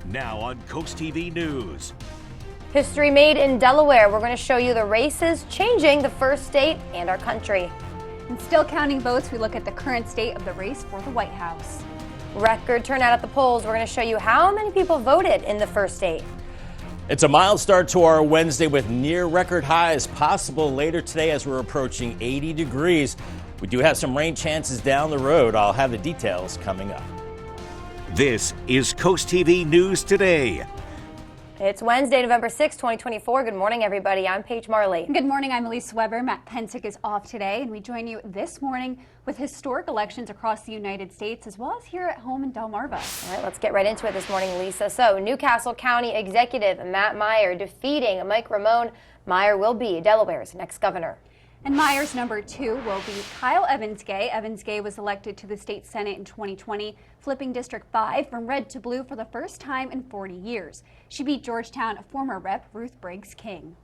Now on CoastTV News. History made in Delaware. We're going to show you the races changing the first state and our country. And still counting votes, we look at the current state of the race for the White House. Record turnout at the polls. We're going to show you how many people voted in the first state. It's a mild start to our Wednesday with near record highs possible later today as we're approaching 80 degrees. We do have some rain chances down the road. I'll have the details coming up. This is CoastTV News Today. It's Wednesday, November 6, 2024. Good morning, everybody. I'm Paige Marley. Good morning. I'm Elise Weber. Matt Pensick is off today, and we join you this morning with historic elections across the United States, as well as here at home in Delmarva. All right, let's get right into it this morning, Lisa. So, Newcastle County Executive Matt Meyer defeating Mike Ramone. Meyer will be Delaware's next governor. And Meyer's number 2 will be Kyle Evans-Gay. Evans-Gay was elected to the state senate in 2020, flipping District 5 from red to blue for the first time in 40 years. She beat Georgetown former Rep. Ruth Briggs King.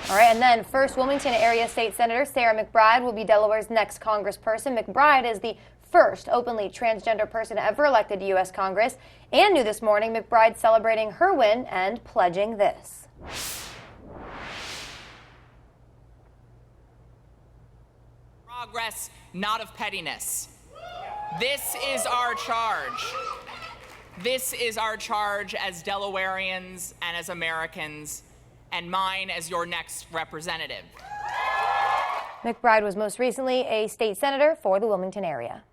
All right, and then first Wilmington area state senator Sarah McBride will be Delaware's next congressperson. McBride is the first openly transgender person ever elected to U.S. Congress. And new this morning, McBride celebrating her win and pledging this. Progress, not of pettiness. This is our charge. This is our charge as Delawareans and as Americans, and mine as your next representative. McBride was most recently a state senator for the Wilmington area.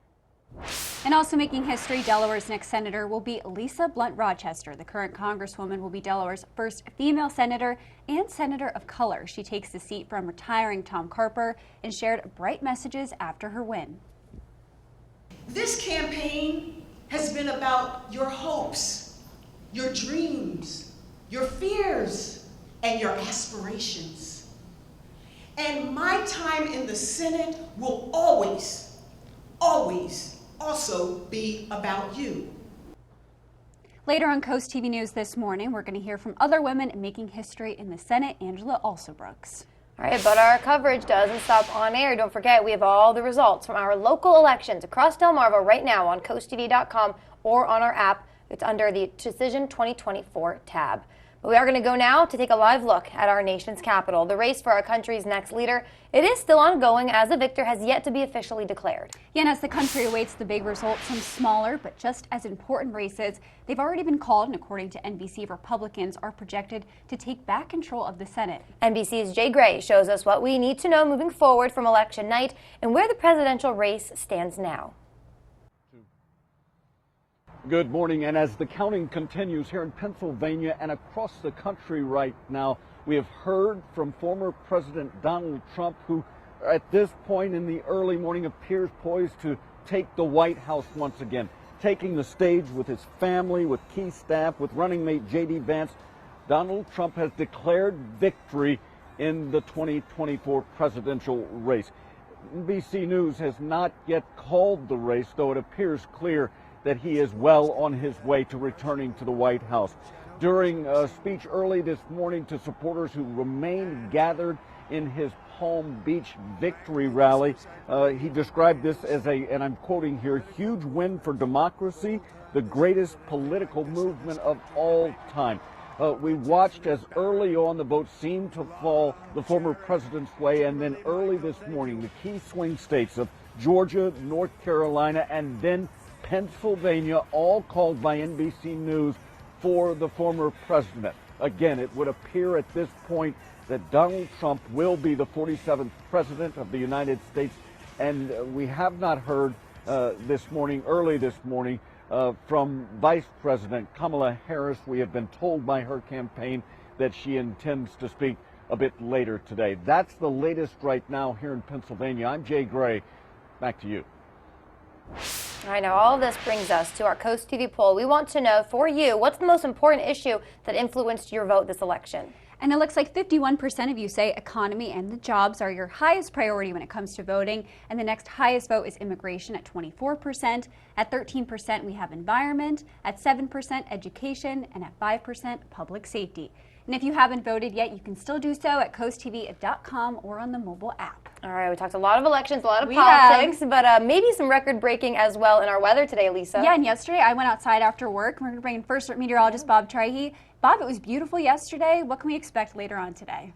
And also making history, Delaware's next senator will be Lisa Blunt Rochester. The current congresswoman will be Delaware's first female senator and senator of color. She takes the seat from retiring Tom Carper and shared bright messages after her win. This campaign has been about your hopes, your dreams, your fears, and your aspirations. And my time in the Senate will always also be about you. Later on CoastTV News this morning, we're going to hear from other women making history in the Senate, Angela Alsobrooks. All right, but our coverage doesn't stop on air. Don't forget, we have all the results from our local elections across Delmarva right now on CoastTV.com or on our app. It's under the Decision 2024 tab. But we are going to go now to take a live look at our nation's capital. The race for our country's next leader, it is still ongoing as a victor has yet to be officially declared. Yeah, and as the country awaits the big results, some smaller but just as important races, they've already been called, and according to NBC, Republicans are projected to take back control of the Senate. NBC's Jay Gray shows us what we need to know moving forward from election night and where the presidential race stands now. Good morning, and as the counting continues here in Pennsylvania and across the country right now, we have heard from former President Donald Trump, who at this point in the early morning appears poised to take the White House once again, taking the stage with his family, with key staff, with running mate J.D. Vance. Donald Trump has declared victory in the 2024 presidential race. NBC News has not yet called the race, though it appears clear that he is well on his way to returning to the White House. During a speech early this morning to supporters who remained gathered in his Palm Beach victory rally, he described this as and I'm quoting here, huge win for democracy, the greatest political movement of all time. We watched as early on the vote seemed to fall the former president's way, and then early this morning, the key swing states of Georgia, North Carolina, and then Pennsylvania, all called by NBC News for the former president. Again, it would appear at this point that Donald Trump will be the 47th president of the United States, and we have not heard early this morning, from Vice President Kamala Harris. We have been told by her campaign that she intends to speak a bit later today. That's the latest right now here in Pennsylvania. I'm Jay Gray. Back to you. All right, now all of this brings us to our Coast TV poll. We want to know, for you, what's the most important issue that influenced your vote this election? And it looks like 51% of you say economy and the jobs are your highest priority when it comes to voting. And the next highest vote is immigration at 24%. At 13%, we have environment. At 7%, education. And at 5%, public safety. And if you haven't voted yet, you can still do so at CoastTV.com or on the mobile app. All right, we talked a lot of elections, a lot of politics, but maybe some record-breaking as well in our weather today, Lisa. Yeah, and yesterday I went outside after work. We're going to bring in first meteorologist Bob Trahey. Bob, it was beautiful yesterday. What can we expect later on today?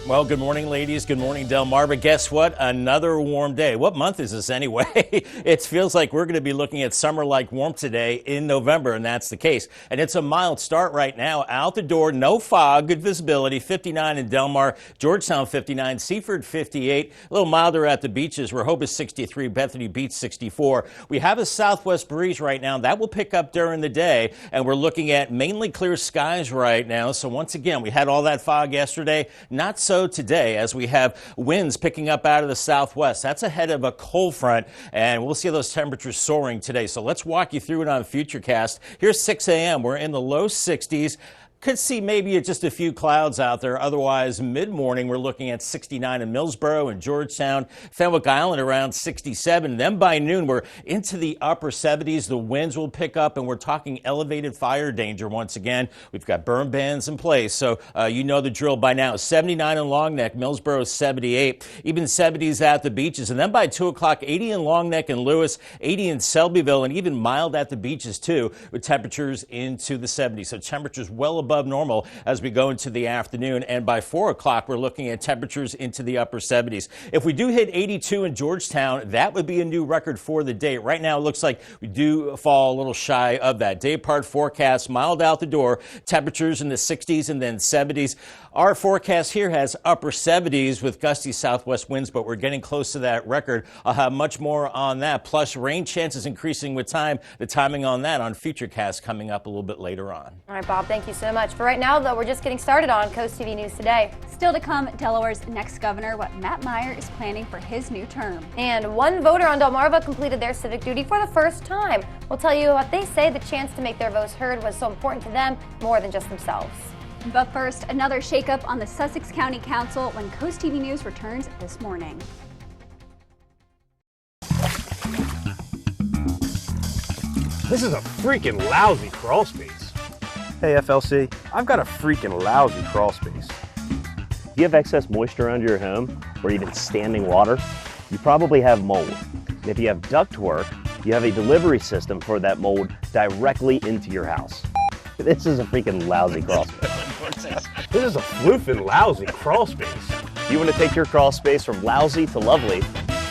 Well, good morning, ladies. Good morning, Delmarva. Guess what? Another warm day. What month is this anyway? It feels like we're going to be looking at summer-like warmth today in November, and that's the case. And it's a mild start right now. Out the door, no fog, good visibility, 59 in Delmar, Georgetown 59, Seaford 58. A little milder at the beaches. Rehoboth 63, Bethany Beach 64. We have a southwest breeze right now. That will pick up during the day, and we're looking at mainly clear skies right now. So once again, we had all that fog yesterday. Not so today, as we have winds picking up out of the southwest. That's ahead of a cold front, and we'll see those temperatures soaring today. So let's walk you through it on Futurecast. Here's 6 a.m. We're in the low 60s. Could see maybe just a few clouds out there. Otherwise, mid-morning, we're looking at 69 in Millsboro and Georgetown, Fenwick Island around 67. Then by noon, we're into the upper 70s. The winds will pick up, and we're talking elevated fire danger once again. We've got burn bans in place, so you know the drill by now. 79 in Long Neck, Millsboro 78, even 70s at the beaches. And then by 2 o'clock, 80 in Long Neck and Lewis, 80 in Selbyville, and even mild at the beaches too, with temperatures into the 70s. So temperatures well above normal as we go into the afternoon, and by 4 o'clock we're looking at temperatures into the upper 70s. If we do hit 82 in Georgetown, that would be a new record for the day. Right now it looks like we do fall a little shy of that. Day part forecast, mild out the door, temperatures in the 60s and then 70s. Our forecast here has upper 70s with gusty southwest winds, but we're getting close to that record. I'll have much more on that, plus rain chances increasing with time. The timing on that on Futurecast coming up a little bit later on. All right, Bob, thank you so much. For right now, though, we're just getting started on Coast TV News Today. Still to come, Delaware's next governor, what Matt Meyer is planning for his new term. And one voter on Delmarva completed their civic duty for the first time. We'll tell you what they say the chance to make their voice heard was so important to them more than just themselves. But first, another shakeup on the Sussex County Council when Coast TV News returns this morning. This is a freaking lousy crawl space. Hey FLC, I've got a freaking lousy crawl space. If you have excess moisture under your home or even standing water, you probably have mold. And if you have ductwork, you have a delivery system for that mold directly into your house. This is a freaking lousy crawl space. This is a floofing lousy crawl space. If you want to take your crawl space from lousy to lovely,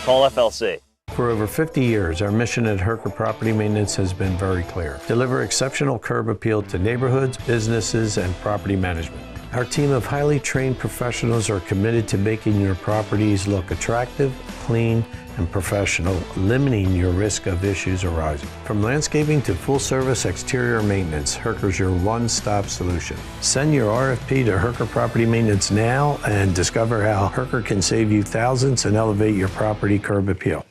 call FLC. For over 50 years, our mission at Herker Property Maintenance has been very clear. Deliver exceptional curb appeal to neighborhoods, businesses, and property management. Our team of highly trained professionals are committed to making your properties look attractive, clean, and professional, limiting your risk of issues arising. From landscaping to full-service exterior maintenance, Herker's your one-stop solution. Send your RFP to Herker Property Maintenance now and discover how Herker can save you thousands and elevate your property curb appeal.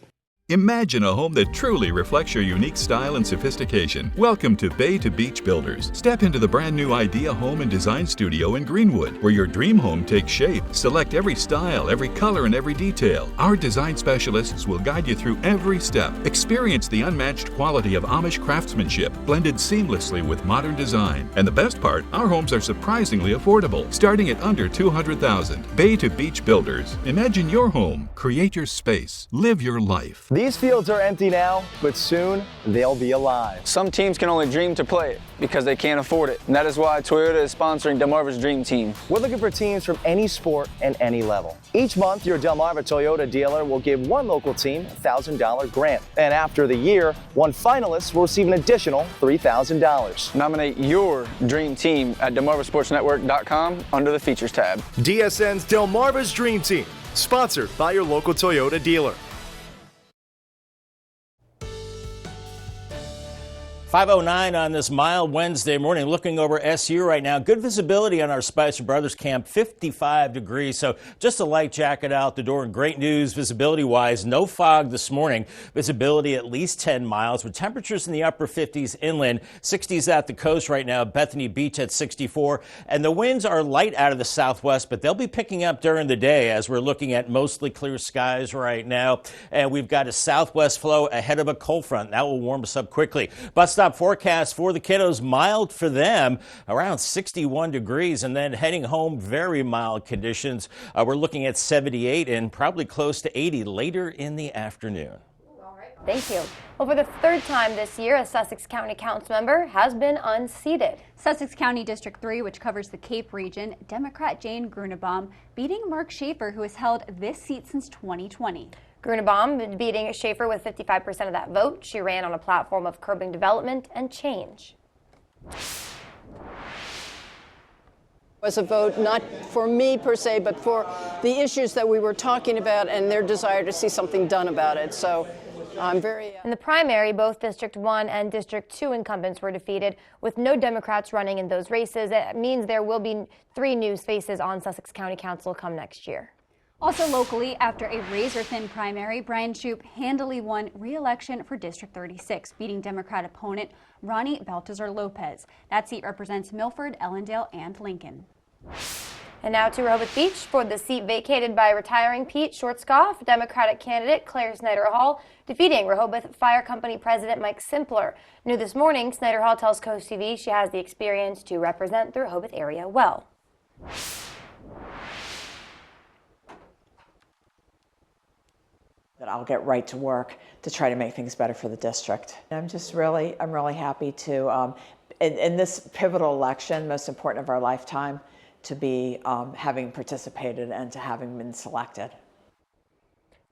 Imagine a home that truly reflects your unique style and sophistication. Welcome to Bay to Beach Builders. Step into the brand new Idea Home and Design Studio in Greenwood, where your dream home takes shape. Select every style, every color, and every detail. Our design specialists will guide you through every step. Experience the unmatched quality of Amish craftsmanship, blended seamlessly with modern design. And the best part, our homes are surprisingly affordable, starting at under $200,000. Bay to Beach Builders. Imagine your home. Create your space. Live your life. These fields are empty now, but soon they'll be alive. Some teams can only dream to play it because they can't afford it. And that is why Toyota is sponsoring Delmarva's Dream Team. We're looking for teams from any sport and any level. Each month, your Delmarva Toyota dealer will give one local team a $1,000 grant. And after the year, one finalist will receive an additional $3,000. Nominate your dream team at DelmarvaSportsNetwork.com under the Features tab. DSN's Delmarva's Dream Team, sponsored by your local Toyota dealer. 5:09 on this mild Wednesday morning. Looking over SU right now. Good visibility on our Spicer Brothers camp, 55 degrees. So just a light jacket out the door. And great news visibility-wise. No fog this morning. Visibility at least 10 miles with temperatures in the upper 50s inland. 60s at the coast right now. Bethany Beach at 64. And the winds are light out of the southwest, but they'll be picking up during the day as we're looking at mostly clear skies right now. And we've got a southwest flow ahead of a cold front. That will warm us up quickly. Bus Nonstop forecast for the kiddos, mild for them, around 61 degrees, and then heading home, very mild conditions. We're looking at 78 and probably close to 80 later in the afternoon. Thank you. Well, for the third time this year, a Sussex County Council member has been unseated. Sussex County District 3, which covers the Cape region, Democrat Jane Grunebaum beating Mark Schaefer, who has held this seat since 2020. Grunebaum beating Schaefer with 55% of that vote. She ran on a platform of curbing development and change. Was a vote not for me per se, but for the issues that we were talking about and their desire to see something done about it. So I'm very... In the primary, both District 1 and District 2 incumbents were defeated, with no Democrats running in those races. It means there will be 3 new faces on Sussex County Council come next year. Also locally, after a razor-thin primary, Brian Shoup handily won re-election for District 36, beating Democrat opponent Ronnie Baltazar Lopez. That seat represents Milford, Ellendale, and Lincoln. And now to Rehoboth Beach for the seat vacated by retiring Pete Schwarzkopf, Democratic candidate Claire Snyder Hall defeating Rehoboth Fire Company President Mike Simpler. New this morning, Snyder Hall tells CoastTV she has the experience to represent the Rehoboth area well. That I'll get right to work to try to make things better for the district. I'm really happy to, in this pivotal election, most important of our lifetime, to be having participated and to having been selected.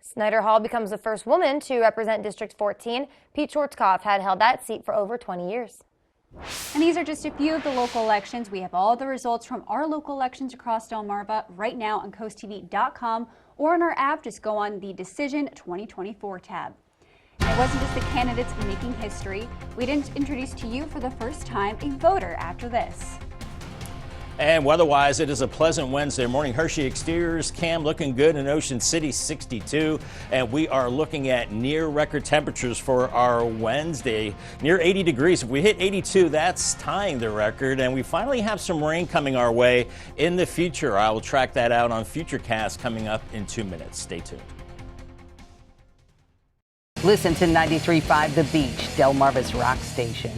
Snyder Hall becomes the first woman to represent District 14. Pete Schwarzkopf had held that seat for over 20 years. And these are just a few of the local elections. We have all the results from our local elections across Delmarva right now on CoastTV.com or on our app. Just go on the Decision 2024 tab. And it wasn't just the candidates making history. We'd introduce to you for the first time a voter after this. And weather-wise, it is a pleasant Wednesday morning. Hershey exteriors cam looking good in Ocean City, 62. And we are looking at near record temperatures for our Wednesday, near 80 degrees. If we hit 82, that's tying the record. And we finally have some rain coming our way in the future. I will track that out on Futurecast coming up in 2 minutes. Stay tuned. Listen to 93.5 The Beach, Delmarva's rock station.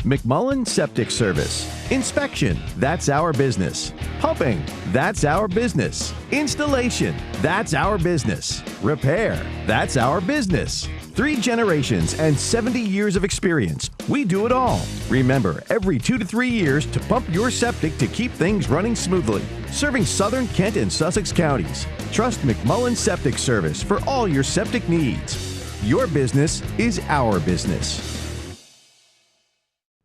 McMullen Septic Service. Inspection, that's our business. Pumping, that's our business. Installation, that's our business. Repair, that's our business. 3 generations and 70 years of experience. We do it all. Remember, every 2 to 3 years to pump your septic to keep things running smoothly. Serving Southern Kent and Sussex counties. Trust McMullen Septic Service for all your septic needs. Your business is our business.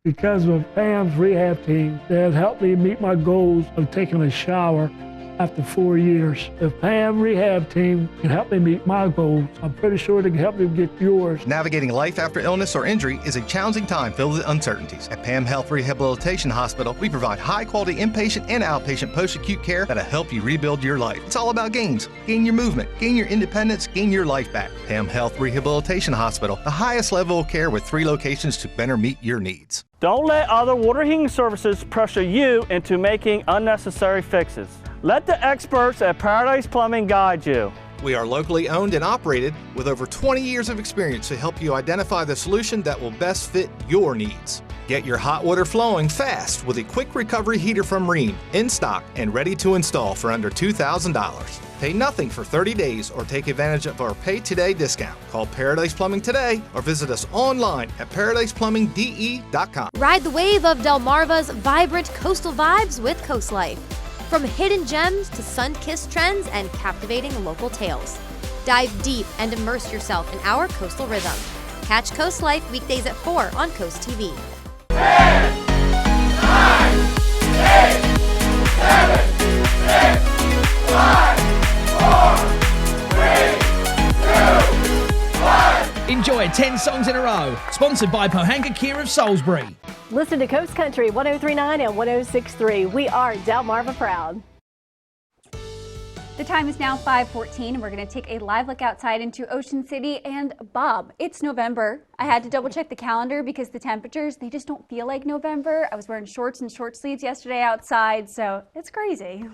Because of Pam's rehab team, that has helped me meet my goals of taking a shower after 4 years. If Pam rehab team can help me meet my goals, I'm pretty sure they can help you get yours. Navigating life after illness or injury is a challenging time filled with uncertainties. At Pam Health Rehabilitation Hospital, we provide high-quality inpatient and outpatient post-acute care that'll help you rebuild your life. It's all about gains. Gain your movement, gain your independence, gain your life back. Pam Health Rehabilitation Hospital, the highest level of care with 3 locations to better meet your needs. Don't let other water heating services pressure you into making unnecessary fixes. Let the experts at Paradise Plumbing guide you. We are locally owned and operated with over 20 years of experience to help you identify the solution that will best fit your needs. Get your hot water flowing fast with a quick recovery heater from Rheem, in stock and ready to install for under $2,000. Pay nothing for 30 days or take advantage of our Pay Today discount. Call Paradise Plumbing today or visit us online at paradiseplumbingde.com. Ride the wave of Delmarva's vibrant coastal vibes with Coast Life. From hidden gems to sun-kissed trends and captivating local tales. Dive deep and immerse yourself in our coastal rhythm. Catch Coast Life weekdays at 4 on Coast TV. 10, 9, 8, 7, 6, 5, 4, 3, 2, 1. Enjoy 10 songs in a row. Sponsored by Pohanga Kia of Salisbury. Listen to Coast Country 103.9 and 106.3. We are Delmarva proud. The time is now 5:14, and we're going to take a live look outside into Ocean City. And Bob, it's November. I had to double check the calendar because the temperatures, they just don't feel like November. I was wearing shorts and short sleeves yesterday outside, so it's crazy.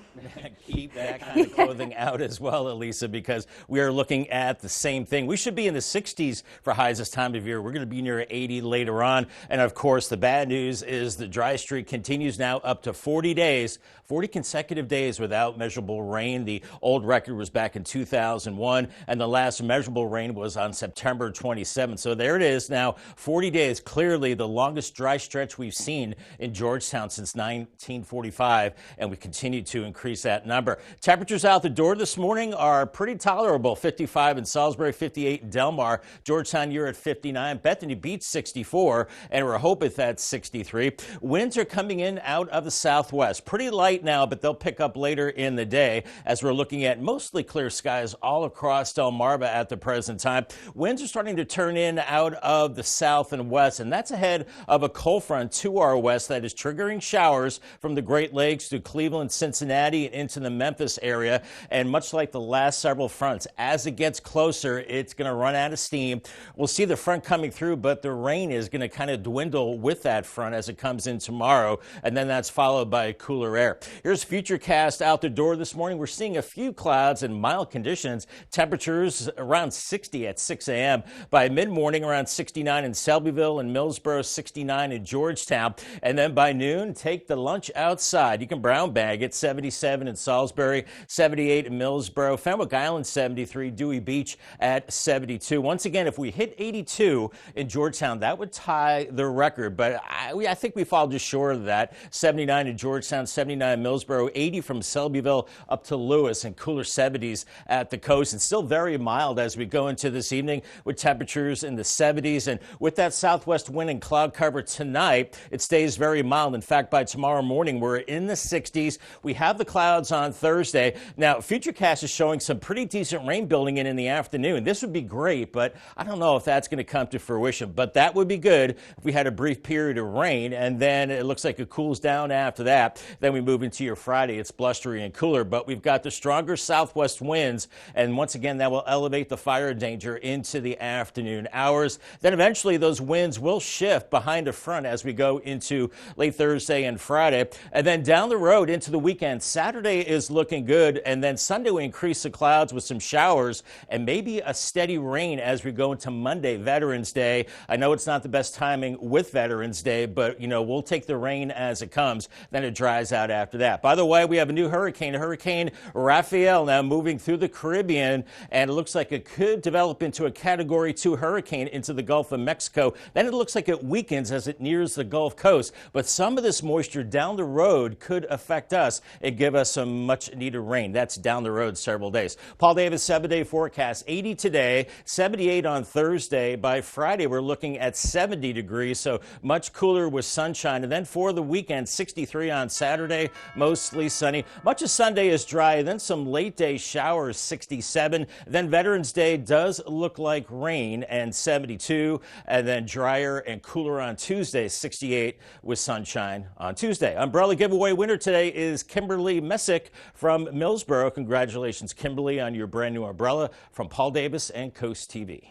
Keep that kind of clothing out as well, Elisa, because we are looking at the same thing. We should be in the 60s for highs this time of year. We're going to be near 80 later on. And of course, the bad news is the dry streak continues now up to 40 days, 40 consecutive days without measurable rain. The old record was back in 2001, and the last measurable rain was on September 27th. So there it is now, 40 days, clearly the longest dry stretch we've seen in Georgetown since 1945, and we continue to increase that number. Temperatures out the door this morning are pretty tolerable. 55 in Salisbury, 58 in Delmar. Georgetown, you're at 59. Bethany Beach, 64, and Rehoboth at 63. Winds are coming in out of the southwest. Pretty light now, but they'll pick up later in the day as we're looking at mostly clear skies all across Delmarva at the present time. Winds are starting to turn in out of the south and west, and that's ahead of a cold front to our west that is triggering showers from the Great Lakes to Cleveland, Cincinnati, and into the Memphis area. And much like the last several fronts, as it gets closer, it's going to run out of steam. We'll see the front coming through, but the rain is going to kind of dwindle with that front as it comes in tomorrow, and then that's followed by cooler air. Here's Futurecast out the door this morning. We're seeing a few clouds and mild conditions. Temperatures around 60 at 6 a.m. By mid-morning, around 69 in Selbyville and Millsboro, 69 in Georgetown. And then by noon, take the lunch outside. You can brown bag it, 77 in Salisbury, 78 in Millsboro, Fenwick Island, 73, Dewey Beach at 72. Once again, if we hit 82 in Georgetown, that would tie the record. But I think we fall just short of that. 79 in Georgetown, 79 in Millsboro, 80 from Selbyville up to Lewis, and cooler 70s at the coast, and still very mild as we go into this evening with temperatures in the 70s. And with that southwest wind and cloud cover tonight, it stays very mild. In fact, by tomorrow morning, we're in the 60s. We have the clouds on Thursday. Now, Futurecast is showing some pretty decent rain building in the afternoon. This would be great, but I don't know if that's going to come to fruition. But that would be good if we had a brief period of rain, and then it looks like it cools down after that. Then we move into your Friday. It's blustery and cooler, but we've got the stronger southwest winds, and once again, that will elevate the fire danger into the afternoon hours. Then eventually those winds will shift behind a front as we go into late Thursday and Friday. And then down the road into the weekend, Saturday is looking good, and then Sunday we increase the clouds with some showers and maybe a steady rain as we go into Monday, Veterans Day. I know it's not the best timing with Veterans Day, but we'll take the rain as it comes. Then it dries out after that. By the way, we have a new hurricane, Hurricane Raphael, now moving through the Caribbean, and it looks like it could develop into a Category 2 hurricane into the Gulf of Mexico. Then it looks like it weakens as it nears the Gulf Coast, but some of this moisture down the road could affect us and give us some much needed rain. That's down the road several days. Paul Davis 7-day forecast, 80 today, 78 on Thursday. By Friday, we're looking at 70 degrees, so much cooler with sunshine. And then for the weekend, 63 on Saturday, mostly sunny. Much of Sunday is dry, then some late day showers, 67. Then Veterans Day does look like rain, and 72, and then drier and cooler on Tuesday, 68 with sunshine on Tuesday. Umbrella giveaway winner today is Kimberly Messick from Millsboro. Congratulations, Kimberly, on your brand new umbrella from Paul Davis and Coast TV.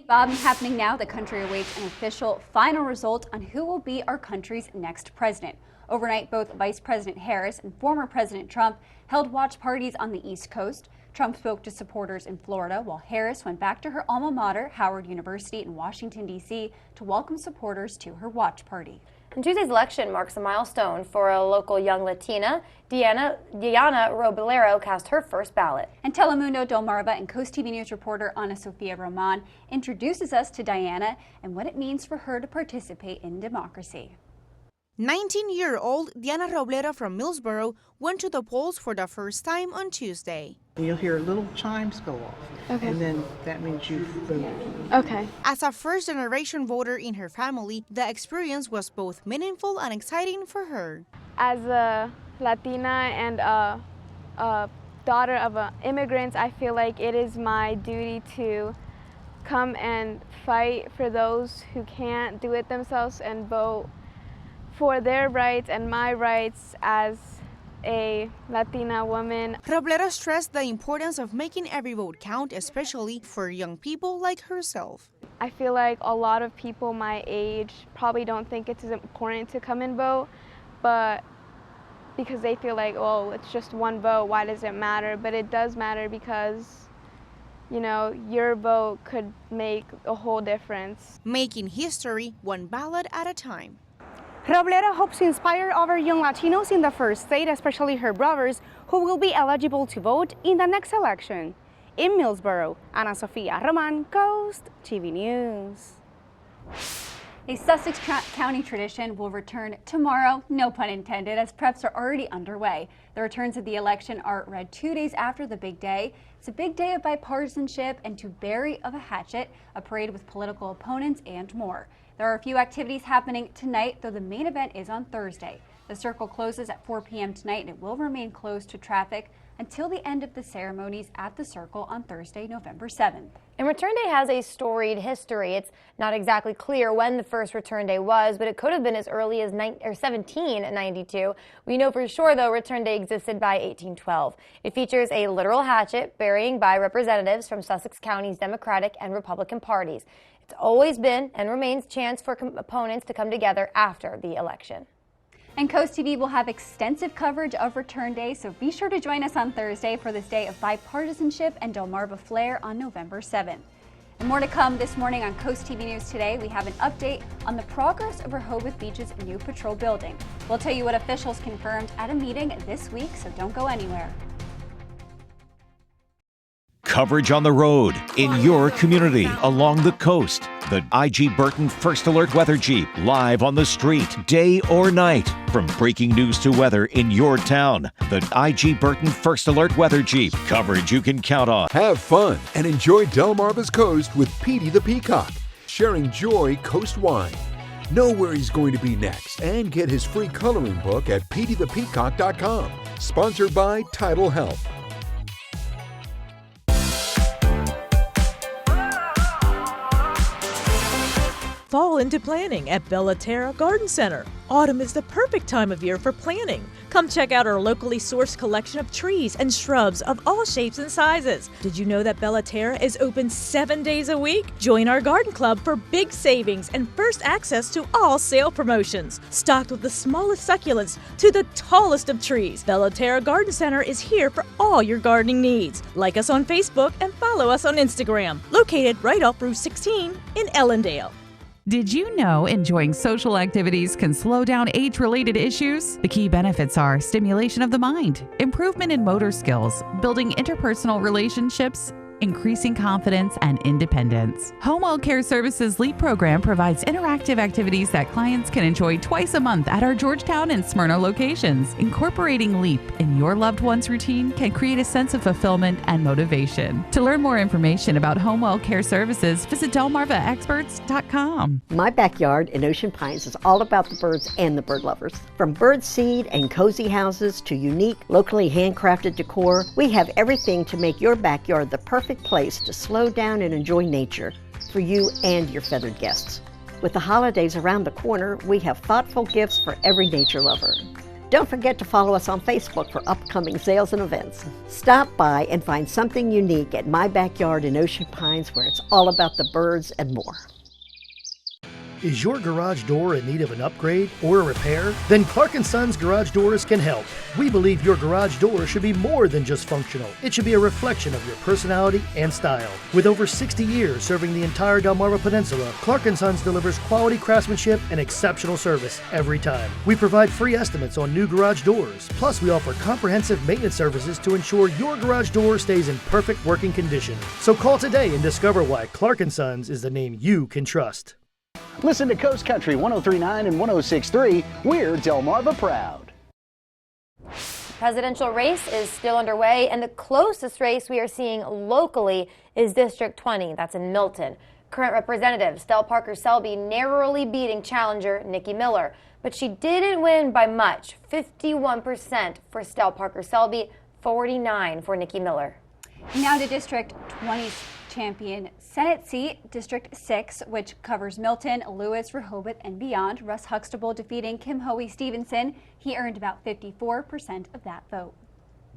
Bob, happening now, the country awaits an official final result on who will be our country's next president. Overnight, both Vice President Harris and former President Trump held watch parties on the East Coast. Trump spoke to supporters in Florida, while Harris went back to her alma mater, Howard University in Washington, D.C., to welcome supporters to her watch party. And Tuesday's election marks a milestone for a local young Latina. Diana Robillero cast her first ballot. And Telemundo Delmarva and Coast TV News reporter Ana Sofia Roman introduces us to Diana and what it means for her to participate in democracy. 19-year-old Diana Robillero from Millsboro went to the polls for the first time on Tuesday. You'll hear little chimes go off, okay, and then that means you've voted. Okay. As a first-generation voter in her family, the experience was both meaningful and exciting for her. As a Latina and a daughter of immigrants, I feel like it is my duty to come and fight for those who can't do it themselves and vote for their rights and my rights as a Latina woman. Roblera stressed the importance of making every vote count, especially for young people like herself. I feel like a lot of people my age probably don't think it's as important to come and vote, but because they feel like, oh, it's just one vote, why does it matter? But it does matter because, you know, your vote could make a whole difference. Making history one ballot at a time. Roblera hopes to inspire other young Latinos in the first state, especially her brothers, who will be eligible to vote in the next election. In Millsboro, Ana Sofia Roman, Coast TV News. A Sussex County tradition will return tomorrow, no pun intended, as preps are already underway. The returns of the election are read 2 days after the big day. It's a big day of bipartisanship and to bury of a hatchet, a parade with political opponents, and more. There are a few activities happening tonight, though the main event is on Thursday. The circle closes at 4 p.m. tonight, and it will remain closed to traffic until the end of the ceremonies at the circle on Thursday, November 7th. And Return Day has a storied history. It's not exactly clear when the first Return Day was, but it could have been as early as 1792. We know for sure, though, Return Day existed by 1812. It features a literal hatchet burying by representatives from Sussex County's Democratic and Republican parties. It's always been and remains a chance for opponents to come together after the election. And Coast TV will have extensive coverage of Return Day, so be sure to join us on Thursday for this day of bipartisanship and Delmarva flair on November 7th. And more to come this morning on Coast TV News Today. We have an update on the progress of Rehoboth Beach's new patrol building. We'll tell you what officials confirmed at a meeting this week, so don't go anywhere. Coverage on the road, in your community, along the coast. The IG Burton First Alert Weather Jeep, live on the street, day or night. From breaking news to weather in your town. The IG Burton First Alert Weather Jeep, coverage you can count on. Have fun and enjoy Delmarva's coast with Petey the Peacock, sharing joy coast-wide. Know where he's going to be next and get his free coloring book at peteythepeacock.com. Sponsored by Tidal Health. Fall into planning at Bellaterra Garden Center. Autumn is the perfect time of year for planting. Come check out our locally sourced collection of trees and shrubs of all shapes and sizes. Did you know that Bellaterra is open 7 days a week? Join our garden club for big savings and first access to all sale promotions. Stocked with the smallest succulents to the tallest of trees, Bellaterra Garden Center is here for all your gardening needs. Like us on Facebook and follow us on Instagram. Located right off Route 16 in Ellendale. Did you know enjoying social activities can slow down age-related issues? The key benefits are stimulation of the mind, improvement in motor skills, building interpersonal relationships, increasing confidence and independence. Home Well Care Services LEAP program provides interactive activities that clients can enjoy twice a month at our Georgetown and Smyrna locations. Incorporating LEAP in your loved one's routine can create a sense of fulfillment and motivation. To learn more information about Home Well Care Services, visit delmarvaexperts.com. My backyard in Ocean Pines is all about the birds and the bird lovers. From bird seed and cozy houses to unique, locally handcrafted decor, we have everything to make your backyard the perfect place to slow down and enjoy nature for you and your feathered guests. With the holidays around the corner, we have thoughtful gifts for every nature lover. Don't forget to follow us on Facebook for upcoming sales and events. Stop by and find something unique at my backyard in Ocean Pines, where it's all about the birds and more. Is your garage door in need of an upgrade or a repair? Then Clark & Sons Garage Doors can help. We believe your garage door should be more than just functional. It should be a reflection of your personality and style. With over 60 years serving the entire Delmarva Peninsula, Clark & Sons delivers quality craftsmanship and exceptional service every time. We provide free estimates on new garage doors. Plus, we offer comprehensive maintenance services to ensure your garage door stays in perfect working condition. So call today and discover why Clark & Sons is the name you can trust. Listen to Coast Country 103.9 and 106.3. We're Delmarva proud. Presidential race is still underway, and the closest race we are seeing locally is District 20. That's in Milton. Current Representative Stell Parker-Selby narrowly beating challenger Nikki Miller, but she didn't win by much. 51% for Stell Parker-Selby, 49% for Nikki Miller. Now to District 20's champion Senate seat, District 6, which covers Milton, Lewis, Rehoboth, and beyond. Russ Huxtable defeating Kim Hoey Stevenson. He earned about 54% of that vote.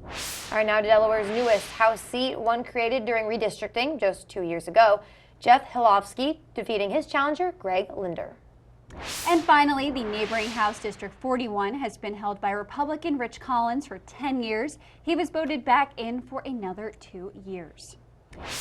All right, now to Delaware's newest House seat, one created during redistricting just 2 years ago. Jeff Hilofsky defeating his challenger, Greg Linder. And finally, the neighboring House District 41 has been held by Republican Rich Collins for 10 years. He was voted back in for another 2 years.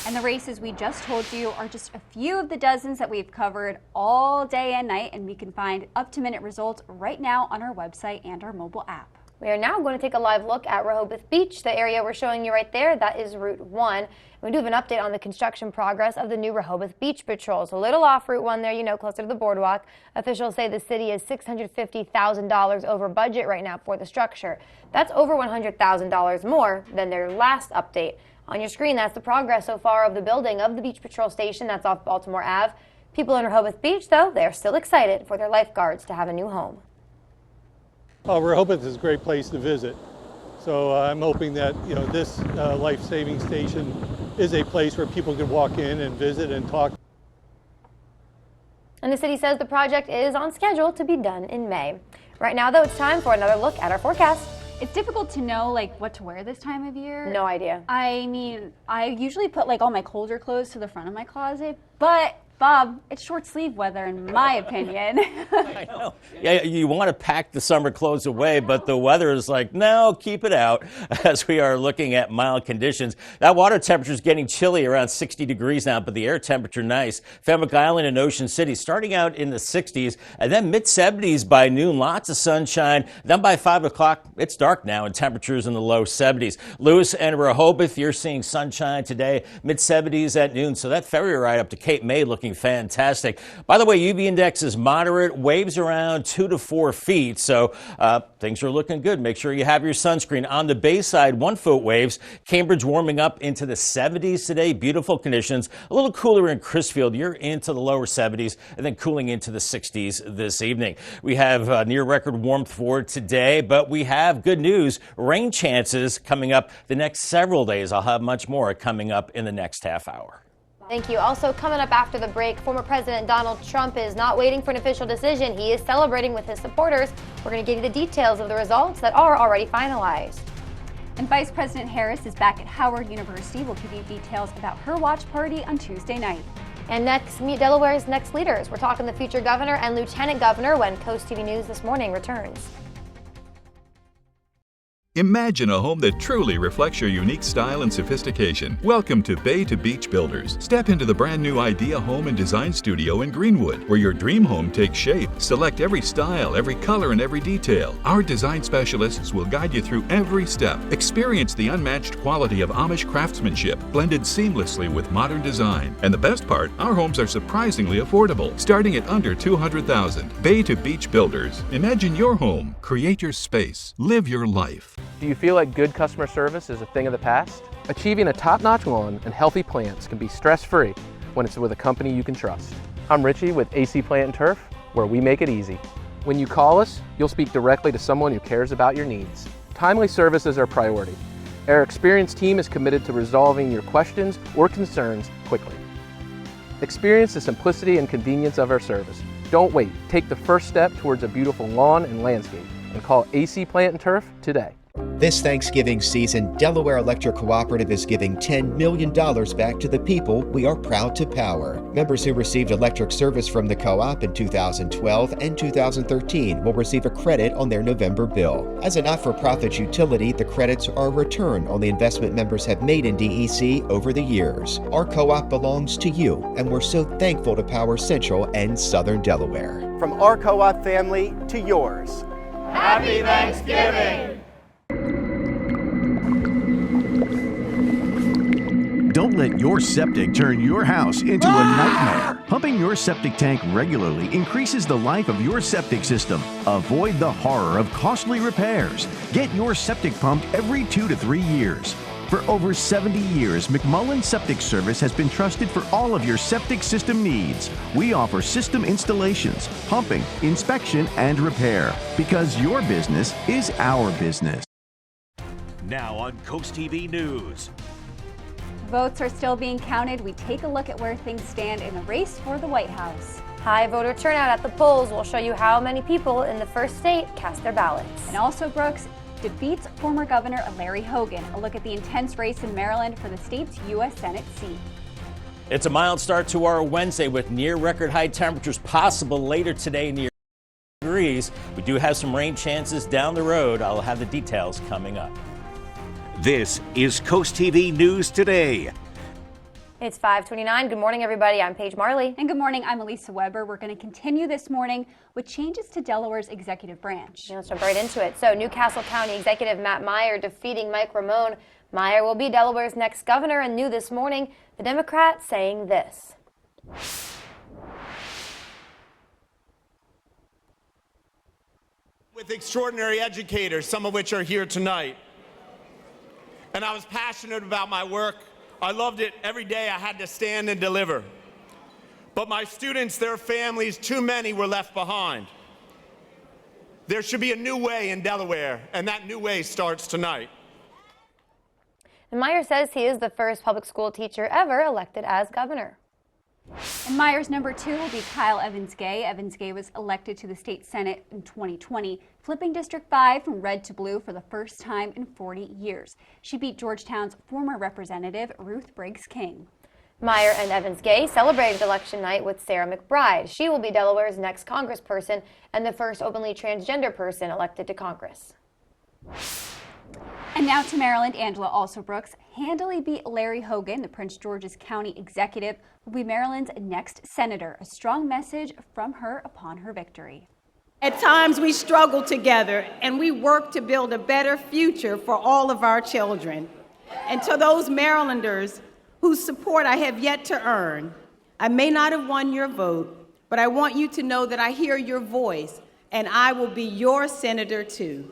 And the races we just told you are just a few of the dozens that we've covered all day and night, and we can find up-to-minute results right now on our website and our mobile app. We are now going to take a live look at Rehoboth Beach, the area we're showing you right there. That is Route 1. We do have an update on the construction progress of the new Rehoboth Beach Patrols. A little off Route 1 there, you know, closer to the boardwalk. Officials say the city is $650,000 over budget right now for the structure. That's over $100,000 more than their last update. On your screen, that's the progress so far of the building of the Beach Patrol Station. That's off Baltimore Ave. People in Rehoboth Beach, though, they're still excited for their lifeguards to have a new home. Rehoboth is a great place to visit. So I'm hoping that, you know, this life-saving station is a place where people can walk in and visit and talk. And the city says the project is on schedule to be done in May. Right now, though, it's time for another look at our forecast. It's difficult to know like what to wear this time of year. No idea. I mean, I usually put like all my colder clothes to the front of my closet, but Bob, it's short sleeve weather in my opinion. I know. Yeah, you want to pack the summer clothes away, but the weather is like, no, keep it out as we are looking at mild conditions. That water temperature is getting chilly, around 60 degrees now, but the air temperature nice. Fenwick Island and Ocean City starting out in the 60s and then mid-70s by noon. Lots of sunshine. Then by 5 o'clock, it's dark now and temperatures in the low 70s. Lewis and Rehoboth, you're seeing sunshine today, mid-70s at noon. So that ferry ride up to Cape May looking fantastic. By the way, UV index is moderate, waves around 2 to 4 feet, so things are looking good. Make sure you have your sunscreen. On the Bayside, 1 foot waves. Cambridge warming up into the 70s today. Beautiful conditions. A little cooler in Crisfield. You're into the lower 70s and then cooling into the 60s this evening. We have near record warmth for today, but we have good news. Rain chances coming up the next several days. I'll have much more coming up in the next half hour. Thank you. Also coming up after the break, former President Donald Trump is not waiting for an official decision. He is celebrating with his supporters. We're going to give you the details of the results that are already finalized. And Vice President Harris is back at Howard University. We'll give you details about her watch party on Tuesday night. And next, meet Delaware's next leaders. We're talking the future governor and lieutenant governor when Coast TV News This Morning returns. Imagine a home that truly reflects your unique style and sophistication. Welcome to Bay to Beach Builders. Step into the brand new Idea Home and Design Studio in Greenwood, where your dream home takes shape. Select every style, every color, and every detail. Our design specialists will guide you through every step. Experience the unmatched quality of Amish craftsmanship, blended seamlessly with modern design. And the best part, our homes are surprisingly affordable, starting at under $200,000. Bay to Beach Builders. Imagine your home. Create your space. Live your life. Do you feel like good customer service is a thing of the past? Achieving a top-notch lawn and healthy plants can be stress-free when it's with a company you can trust. I'm Richie with AC Plant and Turf, where we make it easy. When you call us, you'll speak directly to someone who cares about your needs. Timely service is our priority. Our experienced team is committed to resolving your questions or concerns quickly. Experience the simplicity and convenience of our service. Don't wait. Take the first step towards a beautiful lawn and landscape and call AC Plant and Turf today. This Thanksgiving season, Delaware Electric Cooperative is giving $10 million back to the people we are proud to power. Members who received electric service from the co-op in 2012 and 2013 will receive a credit on their November bill. As a not-for-profit utility, the credits are a return on the investment members have made in DEC over the years. Our co-op belongs to you, and we're so thankful to power Central and Southern Delaware. From our co-op family to yours. Happy Thanksgiving! Don't let your septic turn your house into a nightmare. Pumping your septic tank regularly increases the life of your septic system. Avoid the horror of costly repairs. Get your septic pumped every 2 to 3 years. For over 70 years, McMullen Septic Service has been trusted for all of your septic system needs. We offer system installations, pumping, inspection, and repair, because your business is our business. Now on Coast TV News. votes are still being counted, we take a look at where things stand in the race for the White House. High voter turnout at the polls will show you how many people in the first state cast their ballots. And also, Brooks defeats former Governor Larry Hogan. A look at the intense race in Maryland for the state's U.S. Senate seat. It's a mild start to our Wednesday with near record high temperatures possible later today near degrees. We do have some rain chances down the road. I'll have the details coming up. This is Coast TV News Today. It's 5:29. Good morning, everybody. I'm Paige Marley. And good morning. I'm Elisa Weber. We're going to continue this morning with changes to Delaware's executive branch. Let's jump right into it. So, Newcastle County Executive Matt Meyer defeating Mike Ramone. Meyer will be Delaware's next governor, and new this morning, the Democrat saying this. With extraordinary educators, some of which are here tonight. And I was passionate about my work. I loved it every day. I had to stand and deliver. But my students, their families, too many were left behind. There should be a new way in Delaware, and that new way starts tonight. And Meyer says he is the first public school teacher ever elected as governor. And Meyer's number 2 will be Kyle Evans-Gay. Evans-Gay was elected to the state Senate in 2020, flipping District 5 from red to blue for the first time in 40 years. She beat Georgetown's former representative, Ruth Briggs King. Meyer and Evans-Gay celebrated election night with Sarah McBride. She will be Delaware's next congressperson and the first openly transgender person elected to Congress. And now to Maryland. Angela Alsobrooks handily beat Larry Hogan. The Prince George's County executive will be Maryland's next senator. A strong message from her upon her victory. At times we struggle together and we work to build a better future for all of our children. And to those Marylanders whose support I have yet to earn, I may not have won your vote, but I want you to know that I hear your voice and I will be your senator too.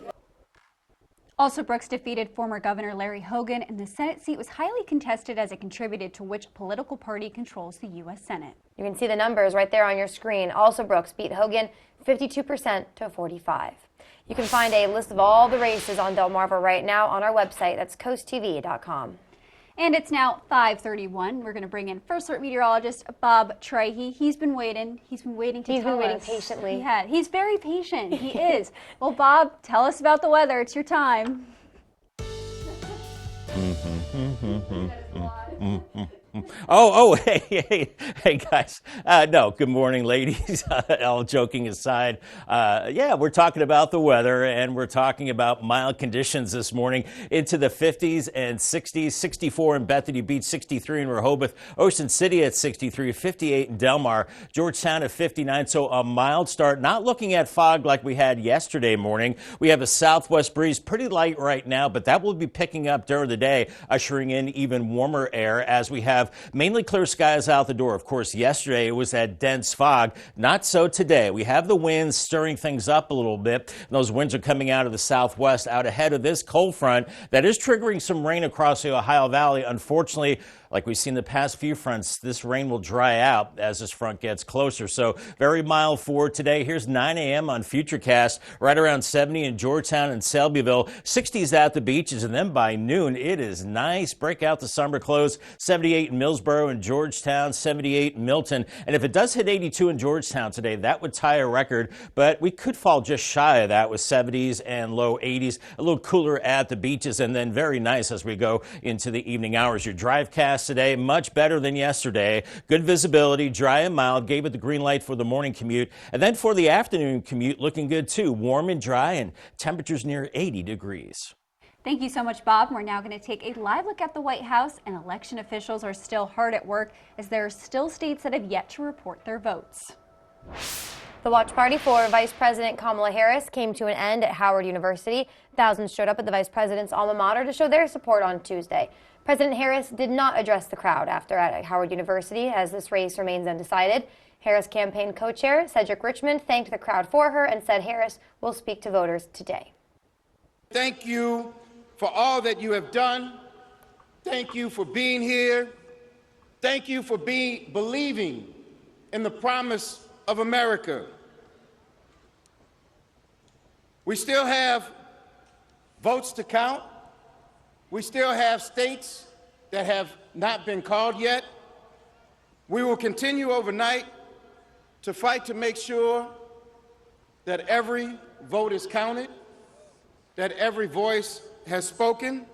Also, Brooks defeated former Governor Larry Hogan, and the Senate seat was highly contested as it contributed to which political party controls the U.S. Senate. You can see the numbers right there on your screen. Also, Brooks beat Hogan 52% to 45%. You can find a list of all the races on Delmarva right now on our website. That's CoastTV.com. And it's now 5:31. We're going to bring in First Alert meteorologist Bob Trahey. He's been waiting. He's been waiting to tell us. He's been waiting patiently. He's very patient. He is. Well, Bob, tell us about the weather. It's your time. Hey guys. No, good morning, ladies. All joking aside, yeah, we're talking about the weather, and we're talking about mild conditions this morning into the 50s and 60s, 64 in Bethany Beach, 63 in Rehoboth, Ocean City at 63, 58 in Delmar, Georgetown at 59. So a mild start, not looking at fog like we had yesterday morning. We have a southwest breeze, pretty light right now, but that will be picking up during the day, ushering in even warmer air as we have mainly clear skies out the door. Of course, yesterday it was that dense fog. Not so today. We have the winds stirring things up a little bit. And those winds are coming out of the southwest out ahead of this cold front that is triggering some rain across the Ohio Valley. Unfortunately, like we've seen the past few fronts, this rain will dry out as this front gets closer. So very mild for today. Here's 9 a.m. on Futurecast, right around 70 in Georgetown and Selbyville, 60s at the beaches, and then by noon it is nice. Break out the summer clothes, 78 in Millsboro and Georgetown, 78 in Milton. And if it does hit 82 in Georgetown today, that would tie a record, but we could fall just shy of that with 70s and low 80s. A little cooler at the beaches, and then very nice as we go into the evening hours. Your DriveCast today, much better than yesterday. Good visibility, dry and mild, gave it the green light for the morning commute. And then for the afternoon commute, looking good too. Warm and dry, and temperatures near 80 degrees. Thank you so much, Bob. We're now going to take a live look at the White House, and election officials are still hard at work as there are still states that have yet to report their votes. The watch party for Vice President Kamala Harris came to an end at Howard University. Thousands showed up at the vice president's alma mater to show their support on Tuesday. President Harris did not address the crowd after at Howard University as this race remains undecided. Harris campaign co-chair Cedric Richmond thanked the crowd for her and said Harris will speak to voters today. Thank you for all that you have done. Thank you for being here. Thank you for believing in the promise of America. We still have votes to count. We still have states that have not been called yet. We will continue overnight to fight to make sure that every vote is counted, that every voice has spoken.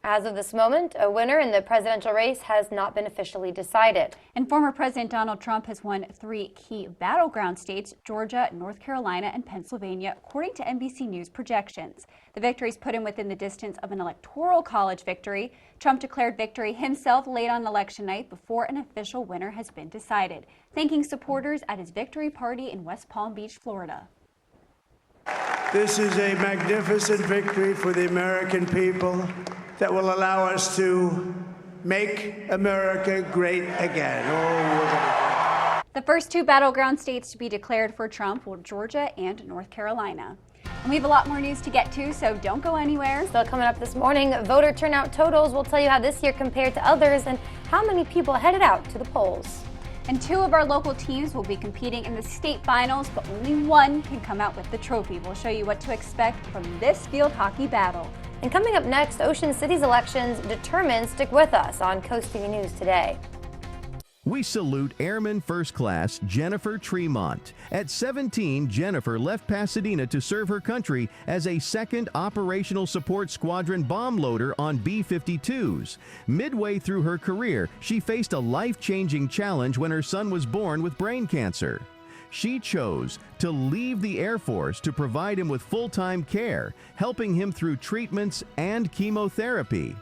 As of this moment, a winner in the presidential race has not been officially decided. And former President Donald Trump has won 3 key battleground states, Georgia, North Carolina, and Pennsylvania, according to NBC News projections. The victories put him within the distance of an electoral college victory. Trump declared victory himself late on election night before an official winner has been decided, thanking supporters at his victory party in West Palm Beach, Florida. This is a magnificent victory for the American people that will allow us to make America great again. The first 2 battleground states to be declared for Trump were Georgia and North Carolina. And we have a lot more news to get to, so don't go anywhere. Still coming up this morning, voter turnout totals will tell you how this year compared to others and how many people headed out to the polls. And 2 of our local teams will be competing in the state finals, but only one can come out with the trophy. We'll show you what to expect from this field hockey battle. And coming up next, Ocean City's elections determined. Stick with us on Coast TV News today. We salute Airman First Class Jennifer Tremont. At 17, Jennifer left Pasadena to serve her country as a 2nd Operational Support Squadron bomb loader on B-52s. Midway through her career, she faced a life-changing challenge when her son was born with brain cancer. She chose to leave the Air Force to provide him with full-time care, helping him through treatments and chemotherapy.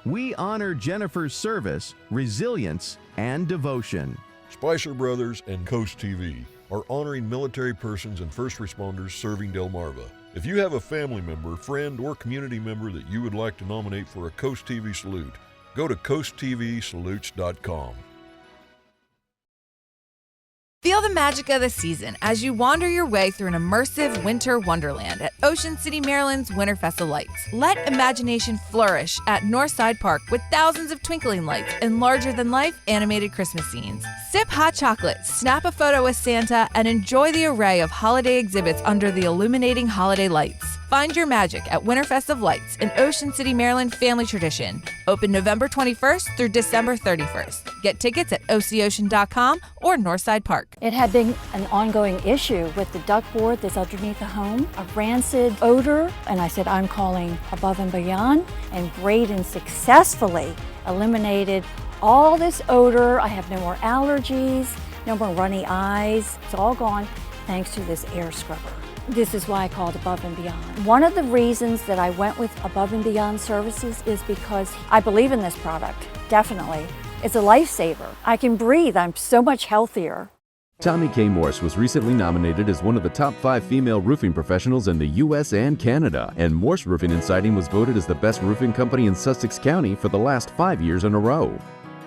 We honor Jennifer's service, resilience, and devotion. Spicer Brothers and Coast TV are honoring military persons and first responders serving Delmarva. If you have a family member, friend, or community member that you would like to nominate for a Coast TV salute, go to coasttvsalutes.com. Feel the magic of the season as you wander your way through an immersive winter wonderland at Ocean City, Maryland's Winterfest of Lights. Let imagination flourish at Northside Park with thousands of twinkling lights and larger-than-life animated Christmas scenes. Sip hot chocolate, snap a photo with Santa, and enjoy the array of holiday exhibits under the illuminating holiday lights. Find your magic at Winterfest of Lights, an Ocean City, Maryland family tradition. Open November 21st through December 31st. Get tickets at OCOcean.com or Northside Park. It had been an ongoing issue with the ductboard that's underneath the home, a rancid odor, and I said, I'm calling Above and Beyond, and Braden successfully eliminated all this odor. I have no more allergies, no more runny eyes. It's all gone thanks to this air scrubber. This is why I called Above and Beyond. One of the reasons that I went with Above and Beyond Services is because I believe in this product, definitely. It's a lifesaver. I can breathe. I'm so much healthier. Tommy K. Morse was recently nominated as one of the top 5 female roofing professionals in the U.S. and Canada, and Morse Roofing and Siding was voted as the best roofing company in Sussex County for the last 5 years in a row.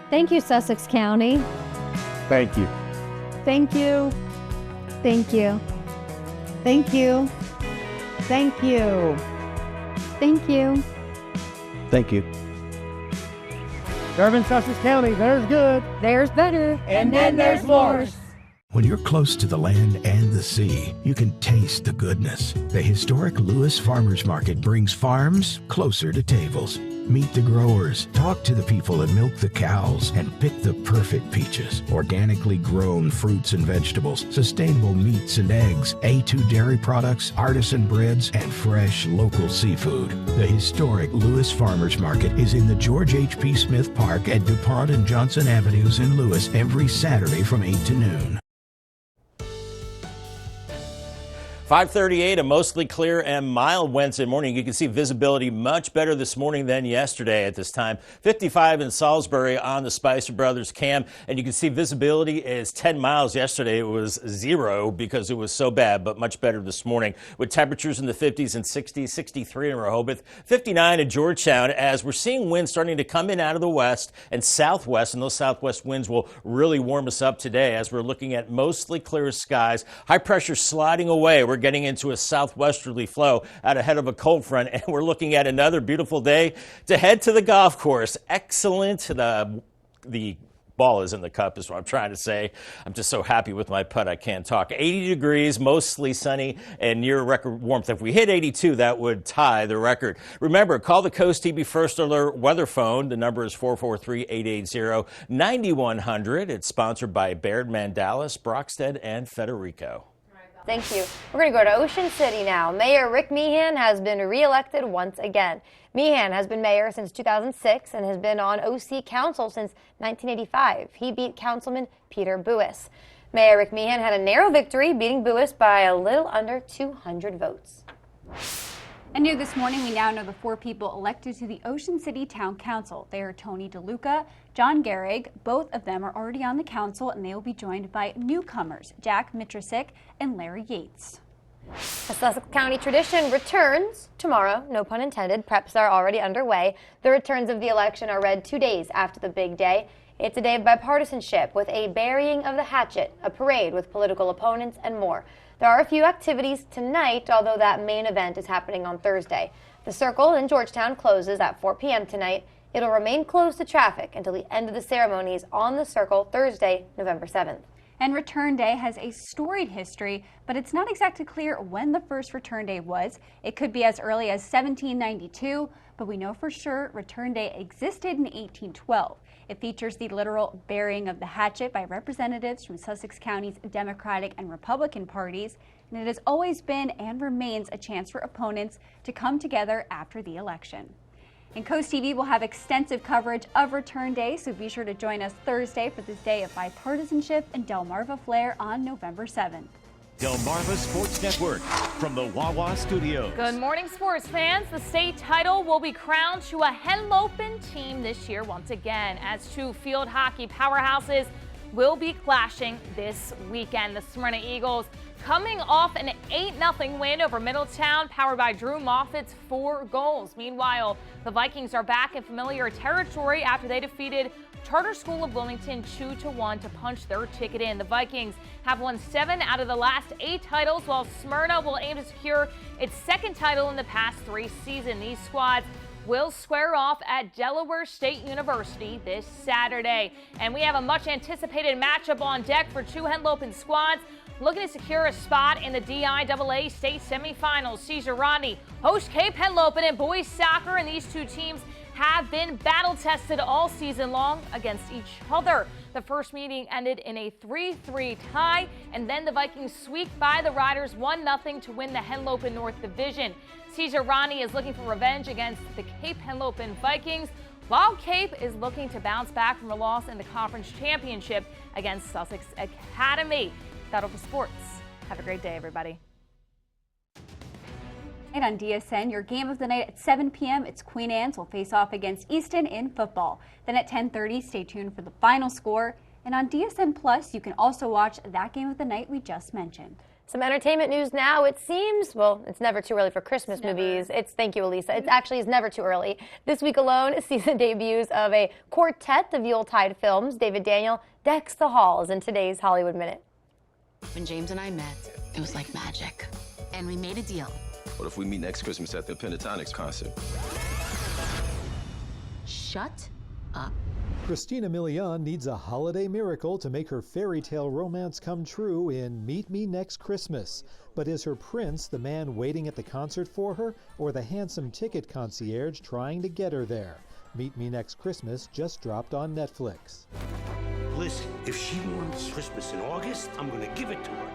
Thank you, Sussex County. Thank you. Thank you. Thank you. Thank you. Thank you. Thank you. Thank you. Serving Sussex County, there's good. There's better. And then there's more. When you're close to the land and the sea, you can taste the goodness. The historic Lewis Farmers Market brings farms closer to tables. Meet the growers, talk to the people that milk the cows, and pick the perfect peaches. Organically grown fruits and vegetables, sustainable meats and eggs, A2 dairy products, artisan breads, and fresh local seafood. The historic Lewis Farmers Market is in the George H.P. Smith Park at DuPont and Johnson Avenues in Lewis every Saturday from 8 to noon. 5:38, a mostly clear and mild Wednesday morning. You can see visibility much better this morning than yesterday at this time. 55 in Salisbury on the Spicer Brothers cam, and you can see visibility is 10 miles. Yesterday it was 0 because it was so bad, but much better this morning with temperatures in the 50s and 60s, 63 in Rehoboth, 59 in Georgetown, as we're seeing winds starting to come in out of the west and southwest, and those southwest winds will really warm us up today as we're looking at mostly clear skies. High pressure sliding away. We're getting into a southwesterly flow out ahead of a cold front, and we're looking at another beautiful day to head to the golf course. Excellent. The ball is in the cup is what I'm trying to say. I'm just so happy with my putt I can't talk. 80 degrees, mostly sunny, and near record warmth. If we hit 82, that would tie the record. Remember, call the Coast TV First Alert weather phone. The number is 443-880-9100. It's sponsored by Baird, Mandalis, Brockstead, and Federico. Thank you. We're going to go to Ocean City now. Mayor Rick Meehan has been reelected once again. Meehan has been mayor since 2006 and has been on OC Council since 1985. He beat Councilman Peter Buis. Mayor Rick Meehan had a narrow victory, beating Buis by a little under 200 votes. And new this morning, we now know the 4 people elected to the Ocean City Town Council. They are Tony DeLuca, John Gehrig. Both of them are already on the council, and they will be joined by newcomers, Jack Mitrosick and Larry Yates. The Sussex County tradition returns tomorrow, no pun intended. Preps are already underway. The returns of the election are read 2 days after the big day. It's a day of bipartisanship with a burying of the hatchet, a parade with political opponents, and more. There are a few activities tonight, although that main event is happening on Thursday. The Circle in Georgetown closes at 4 p.m. tonight. It'll remain closed to traffic until the end of the ceremonies on the Circle Thursday, November 7th. And Return Day has a storied history, but it's not exactly clear when the first Return Day was. It could be as early as 1792, but we know for sure Return Day existed in 1812. It features the literal burying of the hatchet by representatives from Sussex County's Democratic and Republican parties, and it has always been and remains a chance for opponents to come together after the election. And Coast TV will have extensive coverage of Return Day, so be sure to join us Thursday for this day of bipartisanship and Delmarva flair on November 7th. Delmarva Sports Network from the Wawa Studios. Good morning, sports fans. The state title will be crowned to a Henlopen team this year once again, as 2 field hockey powerhouses will be clashing this weekend. The Smyrna Eagles coming off an 8-0 win over Middletown, powered by Drew Moffitt's 4 goals. Meanwhile, the Vikings are back in familiar territory after they defeated Charter School of Wilmington 2-1 to punch their ticket in. The Vikings have won 7 out of the last 8 titles, while Smyrna will aim to secure its 2nd title in the past 3 seasons. These squads will square off at Delaware State University this Saturday. And we have a much anticipated matchup on deck for 2 Henlopen squads looking to secure a spot in the DIAA state semifinals. Caesar Rodney hosts Cape Henlopen in boys soccer, and these 2 teams have been battle tested all season long against each other. The first meeting ended in a 3-3 tie, and then the Vikings squeaked by the Riders 1-0 to win the Henlopen North Division. Caesar Rodney is looking for revenge against the Cape Henlopen Vikings, while Cape is looking to bounce back from a loss in the conference championship against Sussex Academy. That'll be sports. Have a great day, everybody. And on DSN, your game of the night at 7 p.m., it's Queen Anne's will face off against Easton in football. Then at 10:30, stay tuned for the final score. And on DSN Plus, you can also watch that game of the night we just mentioned. Some entertainment news now. It seems, well, it's never too early for Christmas movies. Thank you, Elisa. It actually is never too early. This week alone sees the debuts of a quartet of Yuletide films. David Daniel decks the halls in today's Hollywood Minute. When James and I met, it was like magic. And we made a deal. What if we meet next Christmas at the Pentatonics concert? Shut up. Christina Milian needs a holiday miracle to make her fairy tale romance come true in Meet Me Next Christmas. But is her prince the man waiting at the concert for her, or the handsome ticket concierge trying to get her there? Meet Me Next Christmas just dropped on Netflix. Listen, if she wants Christmas in August, I'm gonna give it to her.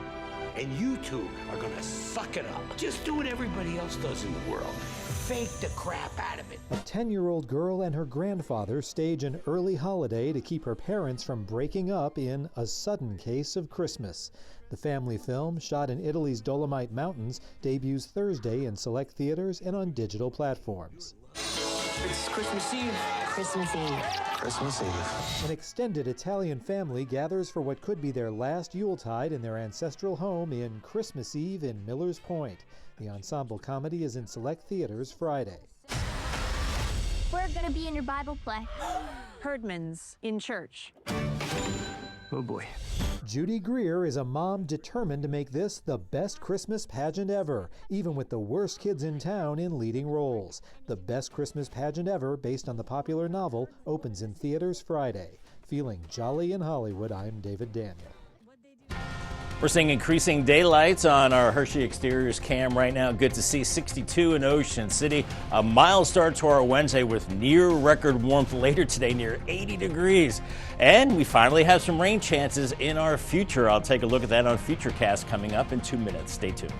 And you 2 are gonna suck it up. Just do what everybody else does in the world. Fake the crap out of it. A 10-year-old girl and her grandfather stage an early holiday to keep her parents from breaking up in A Sudden Case of Christmas. The family film, shot in Italy's Dolomite Mountains, debuts Thursday in select theaters and on digital platforms. It's Christmas Eve. Christmas Eve. Christmas Eve. An extended Italian family gathers for what could be their last Yuletide in their ancestral home in Christmas Eve in Millers Point. The ensemble comedy is in select theaters Friday. We're going to be in your Bible play. Herdman's in church. Oh boy. Judy Greer is a mom determined to make this the best Christmas pageant ever, even with the worst kids in town in leading roles. The best Christmas pageant ever, based on the popular novel, opens in theaters Friday. Feeling jolly in Hollywood, I'm David Daniel. We're seeing increasing daylights on our Hershey Exteriors cam right now. Good to see 62 in Ocean City. A mild start to our Wednesday with near record warmth later today, near 80 degrees. And we finally have some rain chances in our future. I'll take a look at that on Futurecast coming up in 2 minutes. Stay tuned.